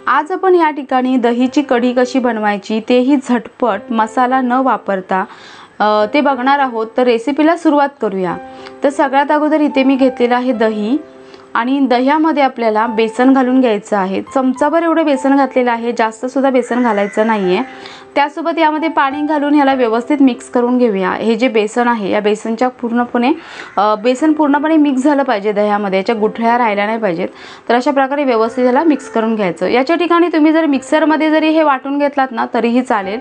आज आपण या ठिकाणी दहीची कढी कशी बनवायची तेही झटपट मसाला न वापरता ते बघणार आहोत। तर रेसिपीला सुरुवात करूया। तर सगळ्यात अगोदर इथे मी घेतलेलं आहे दही आणि दह्यामध्ये आपल्याला बेसन घालून घ्यायचं आहे। चमचाभर एवढे बेसन घातलेलं आहे, जास्त सुद्धा बेसन घालायचं नाहीये। त्यासोबत यामध्ये पाणी घालून ह्याला व्यवस्थित मिक्स करून घेऊया। हे जे बेसन आहे या बेसनच्या बेसन पूर्णपणे मिक्स झालं पाहिजे दह्यामध्ये, याच्या गुठळ्या राहिल्या नाही पाहिजेत। तर अशा प्रकारे व्यवस्थित ह्याला मिक्स करून घ्यायचं। याच्या ठिकाणी तुम्ही जर मिक्सरमध्ये जरी हे वाटून घेतलात ना तरीही चालेल।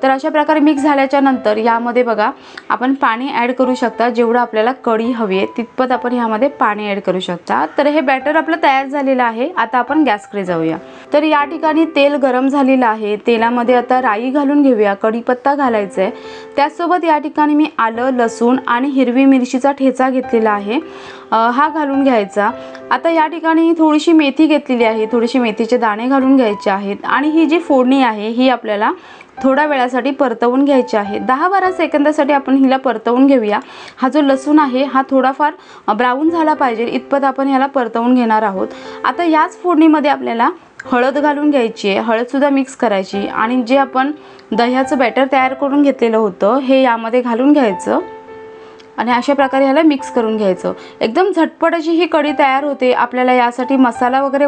तर अशा प्रकारे मिक्स झाल्याच्या नंतर यामध्ये बघा आपण पाणी ॲड करू शकता। जेवढं आपल्याला कढी हवी आहे तितपत आपण यामध्ये पाणी ॲड करू शकता। तर हे बॅटर आपलं तयार झालेलं आहे। आता आपण गॅसकडे जाऊया। तर या ठिकाणी तेल गरम झालेलं आहे। तेलामध्ये आता राई घालून घेऊया, कढीपत्ता घालायचा आहे। त्यासोबत या ठिकाणी मी आलं, लसूण आणि हिरवी मिरचीचा ठेचा घेतलेला आहे, हा घालून घ्यायचा। आता या ठिकाणी थोडीशी मेथी घेतलेली आहे, थोडीशी मेथीचे दाणे घालून घ्यायचे आहेत आणि ही जी फोडणी आहे ही आपल्याला थोड्या वेळासाठी परतवून घ्यायची आहे। 10-12 सेकंदासाठी आपण हिला परतवून घेऊया। हा जो लसूण आहे हा थोडाफार ब्राऊन झाला पाहिजे इतपत आपण ह्याला परतवून घेणार आहोत। आता याच फोडणीमध्ये आपल्याला हळद घालून घ्यायची आहे, हळद सुद्धा मिक्स करायची आणि जे आपण दह्याचं बॅटर तयार करून घेतलेलं होतं हे यामध्ये घालून घ्यायचं आणि अशा प्रकारे ह्याला मिक्स करून घ्यायचं। एकदम झटपट अशी ही कढी तयार होते। आपल्याला यासाठी मसाला वगैरे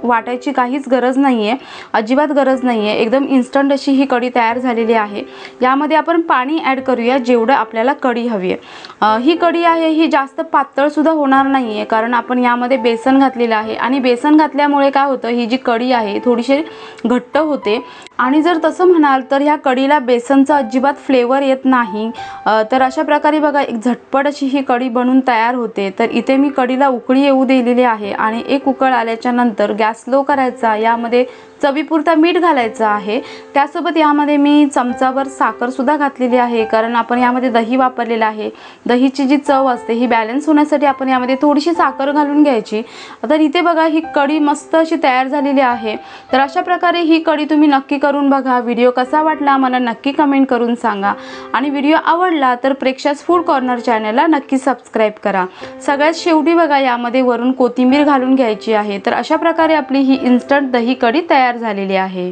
वाटायची काहीच गरज नाहीये, अजिबात गरज नाहीये। एकदम इन्स्टंट अशी ही कढी तयार झालेली आहे। यामध्ये आपण पाणी ॲड करूया जेवढं आपल्याला कढी हवी आहे। ही कढी आहे ही जास्त पातळ सुद्धा होणार नाहीये, कारण आपण यामध्ये बेसन घातलेलं आहे आणि बेसन घातल्यामुळे काय होतं, ही जी कढी आहे थोडीशी घट्ट होते। आणि जर तसं म्हणाल तर ह्या कढीला बेसनचा अजिबात फ्लेवर येत नाही। तर अशा प्रकारे बघा एक झटपट अशी ही कढी बनून तयार होते। तर इथे मी कढीला उकळी येऊ दिलेली आहे आणि एक उकळ आल्याच्या नंतर गॅस स्लो करायचा। यामध्ये चवीपुरता मीठ घालायचं आहे। त्यासोबत यामध्ये मी चमचाभर साखर सुद्धा घातलेली आहे, कारण आपण यामध्ये दही वापरलेलं आहे। दहीची जी चव असते ही बॅलन्स होण्यासाठी आपण यामध्ये थोडीशी साखर घालून घ्यायची। तर इथे बघा ही कढी मस्त अशी तयार झालेली आहे। तर अशा प्रकारे ही कढी तुम्ही नक्की करून बघा। व्हिडिओ कसा वाटला मला नक्की कमेंट करून सांगा आणि व्हिडिओ आवडला तर प्रेक्षास फूड कॉर्नर चॅनलला नक्की सबस्क्राईब करा। सगळ्यात शेवटी बघा यामध्ये वरून कोथिंबीर घालून घ्यायची आहे। तर अशा प्रकारे आपली ही इन्स्टंट दही कढी तयार झालेली आहे।